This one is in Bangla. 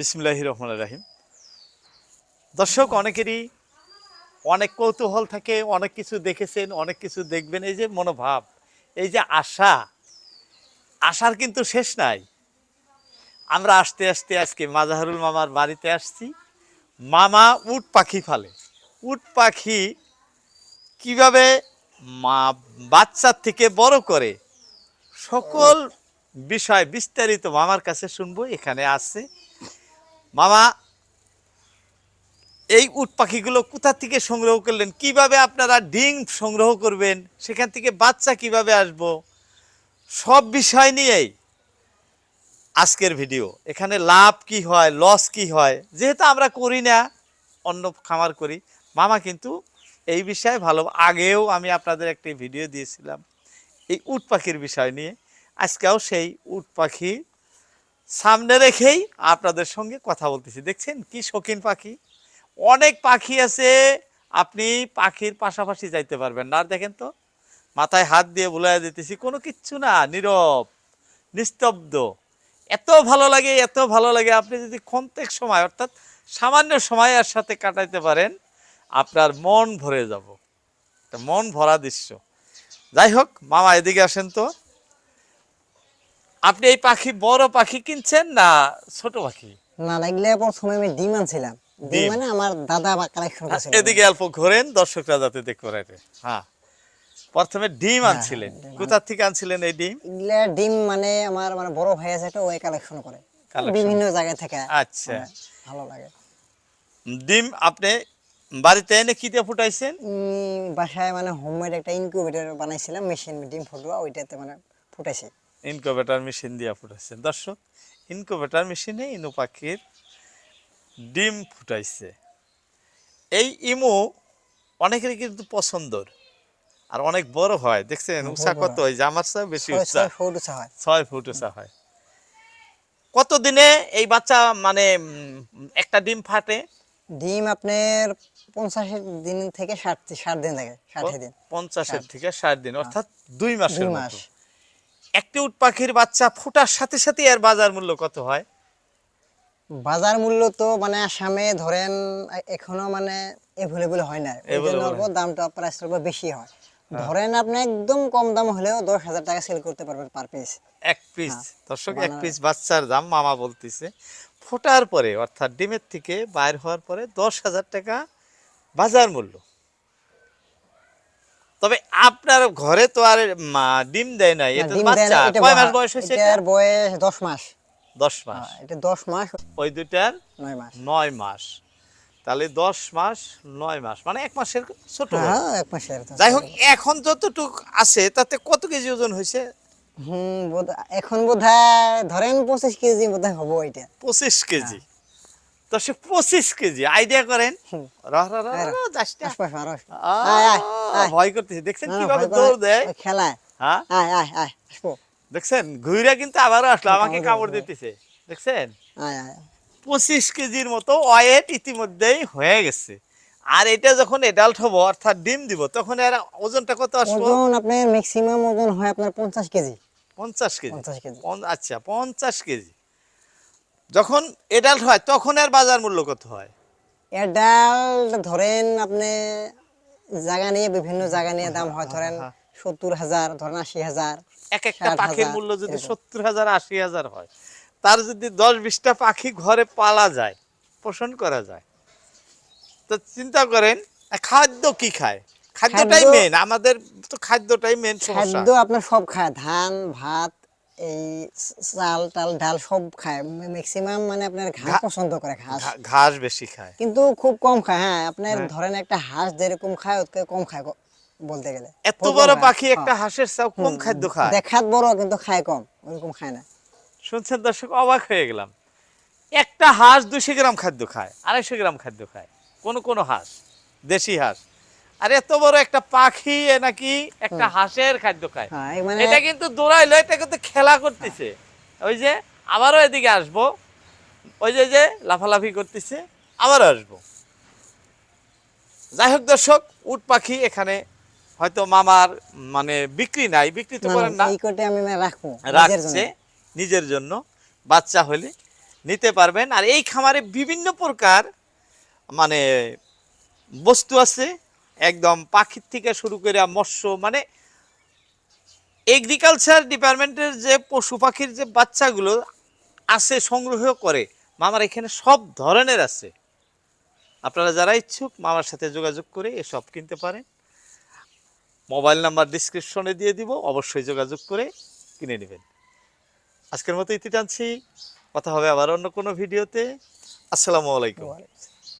বিসমিল্লাহির রহমানির রহিম। দর্শক অনেকেরই অনেক কৌতূহল থাকে, অনেক কিছু দেখেছেন, অনেক কিছু দেখবেন। এই যে মনোভাব, এই যে আশার কিন্তু শেষ নাই। আমরা আসতে আসতে আজকে মাজাহারুল মামার বাড়িতে আসছি। মামা উট পাখি ফালে। উট পাখি কিভাবে বাচ্চার থেকে বড় করে সকল বিষয় বিস্তারিত মামার কাছে শুনবো। এখানে আসছে মামা। এই উট পাখিগুলো কোথা থেকে সংগ্রহ করলেন, কিভাবে আপনারা ডিম সংগ্রহ করবেন, সেখান থেকে বাচ্চা কিভাবে আসবো, সব বিষয় নিয়েই আজকের ভিডিও। এখানে লাভ কি হয়, লস কি হয়, যেহেতু আমরা করি না, অন্য খামার করি। মামা কিন্তু এই বিষয়ে ভালো। আগেও আমি আপনাদের একটি ভিডিও দিয়েছিলাম এই উট পাখির বিষয় নিয়ে। আজকেও সেই উট পাখি সামনে রেখেই আপনাদের সঙ্গে কথা বলতেছি। দেখছেন কি শৌখিন পাখি। অনেক পাখি আছে, আপনি পাখির পাশাপাশি যাইতে পারবেন না। আর দেখেন তো, মাথায় হাত দিয়ে বুলাই দিতেছি, কোনো কিচ্ছু না, নীরব নিস্তব্ধ। এত ভালো লাগে, এত ভালো লাগে। আপনি যদি ক্ষন্তেক সময় অর্থাৎ সামান্য সময় এর সাথে কাটাইতে পারেন, আপনার মন ভরে যাব। একটা মন ভরা দৃশ্য। যাই হোক মামা, এদিকে আসেন তো। আপনি এই পাখি বড় পাখি কিনছেন না ছোট পাখি? না লাগলে প্রথমে আমি ডিম আনছিলাম। ডিম মানে আমার দাদা বা কালেকশন করেছিল। এদিকে অল্প ঘোরেন, দর্শকরা যাতে দেখতে পারে। হ্যাঁ, প্রথমে ডিম আনছিলেন। কোথা থেকে আনছিলেন এই ডিম? এগুলা ডিম মানে আমার মানে বড় ভাই আছে একটা, ওই কালেকশন করে Collection। বিভিন্ন জায়গা থেকে। আচ্ছা, ভালো লাগে। ডিম আপনি বাড়িতে এনে কি দিয়ে ফুটাইছেন? বাসায় মানে হোমমেড একটা ইনকিউবেটর বানাইছিলাম, মেশিন ডিম ফুটুয়া, ওইটাতে মানে ফুটাইছি। ইনকিউবেটর মেশিন দিয়ে ফুটাইছেন। দর্শক, ইনকিউবেটর মেশিনে ইনু পাখির ডিম ফুটাইছে। এই ইমু অনেকেরই কিন্তু পছন্দর, আর অনেক বড় হয়। দেখছেন উঁচা কত? এই যে আমার চেয়ে বেশি উঁচা, 6 ফুট উঁচা হয়। 6 ফুট উঁচা হয়। কতদিনে এই বাচ্চা মানে একটা ডিম ফাটে? ডিম আপনার 50 দিন থেকে 60 দিন লাগে। 60 দিন, 50 থেকে 60 দিন, অর্থাৎ 2 মাসের 2 মতো। মাস। একটি উট পাখির বাচ্চা ফোটার সাথে সাথে এর বাজার মূল্য কত হয়? বাজার মূল্য তো মানে আসামে ধরেন এখনো মানে এভেলেবল হয় না, ওই জন্য অল্প দামটা প্রাইস অল্প বেশি হয়। ধরেন আপনি একদম কম দাম হলেও 10,000 টাকা সেল করতে পারবেন পার পিস। এক পিস। দর্শক, এক পিস বাচ্চার দাম মামা বলতেছে ফোটার পরে, অর্থাৎ ডিমের থেকে বাইর হওয়ার পরে 10,000 টাকা বাজার মূল্য। তবে আপনার ঘরে তো আর ডিম দেয় নাই, এটা বাচ্চা। কয় মাস বয়স হয়েছে? এটার বয়স 10 মাস। 10 মাস। এটা 10 মাস, ওই দুইটার 9 মাস। 9 মাস। তাহলে 10 মাস 9 মাস মানে 1 মাসের ছোট বড়। হ্যাঁ, 1 মাসের। যাই হোক, এখন যতটুক আছে তাতে কত কেজি ওজন হয়েছে? এখন বোধহয় ধরেন 25 কেজি বোধহয় হবো এটা। 25 কেজি। দর্শক, 25 কেজি আইডিয়া করেন। ভয় করতেছে, দেখছেন কিভাবে দৌড় দেয় খেলায়। হ্যাঁ, আয় আয় আয় আসবো। দেখছেন ঘুরে কিন্তু আবারও আসলো, আমাকে কামড় দিতেছে। দেখছেন আয় আয়। 25 কেজির মতো ওয়েট ইতিমধ্যেই হয়ে গেছে। আর এটা যখন এডাল্ট হবো, অর্থাৎ ডিম দিব, তখন এর ওজনটা কত আসবে? ওজন আপনার ম্যাক্সিমাম ওজন হয় আপনার 50 কেজি। 50 কেজি। 50 কেজি। আচ্ছা, 50 কেজি যখন এডাল্ট হয় তখন এর বাজার মূল্য কত হয়? এডাল্ট ধরেন আপনি জায়গা নিয়ে, বিভিন্ন জায়গা নিয়ে দাম হয়। ধরেন 70,000, ধরেন 80,000। এক একটা পাখির মূল্য যদি 70,000 80,000 হয়, তার যদি 10-20টা পাখি ঘরে পালা যায়, পোষণ করা যায়, তো চিন্তা করেন খাদ্য কি খায়। খাদ্যটাই মেন, আমাদের তো খাদ্যটাই মেন সমস্যা। খাদ্য আপনার সব খায়, ধান ভাত, এই চাল টাল ডাল সব খায়। ম্যাক্সিমাম মানে আপনার ঘাস পছন্দ করে, ঘাস বেশি খায়, কিন্তু খুব কম খায়। হ্যাঁ, আপনার ধরেন একটা হাঁস যেরকম খায় ওর থেকে কম খায় বলতে গেলে। এত বড় পাখি একটা হাঁসের চেয়েও কম খাদ্য খায়। দেখাত বড় কিন্তু খায় কম, ওরকম খায় না। শুনছেন দর্শক, অবাক হয়ে গেলাম। একটা হাঁস 200 গ্রাম খাদ্য খায়, 250 গ্রাম খাদ্য খায় কোন কোন হাঁস, দেশি হাঁস। আর এত বড় একটা পাখি নাকি একটা হাঁসের খাদ্য খায়। এটা কিন্তু দৌড়াইলো, এটা কিন্তু খেলা করতেছে। ওই যে আবারও এদিকে আসবো, ওই যে লাফালাফি করতেছে, আবারও আসবো। যাই হোক দর্শক, উট পাখি এখানে হয়তো মামার মানে বিক্রি নাই, বিক্রি তো করেন না, এই কোটে আমি রাখবো রাখছে নিজের জন্য। বাচ্চা হলে নিতে পারবেন। আর এই খামারে বিভিন্ন প্রকার মানে বস্তু আছে, একদম পাখির থেকে শুরু করে মৎস্য, মানে এগ্রিকালচার ডিপার্টমেন্টের যে পশু পাখির যে বাচ্চাগুলো আছে সংগ্রহ করে মামার এখানে সব ধরনের আছে। আপনারা যারা ইচ্ছুক মামার সাথে যোগাযোগ করে এসব কিনতে পারেন। মোবাইল নাম্বার ডিসক্রিপশনে দিয়ে দিব, অবশ্যই যোগাযোগ করে কিনে নেবেন। আজকের মতো ইতি টানছি, কথা হবে আবার অন্য কোনো ভিডিওতে। আসসালামু আলাইকুম।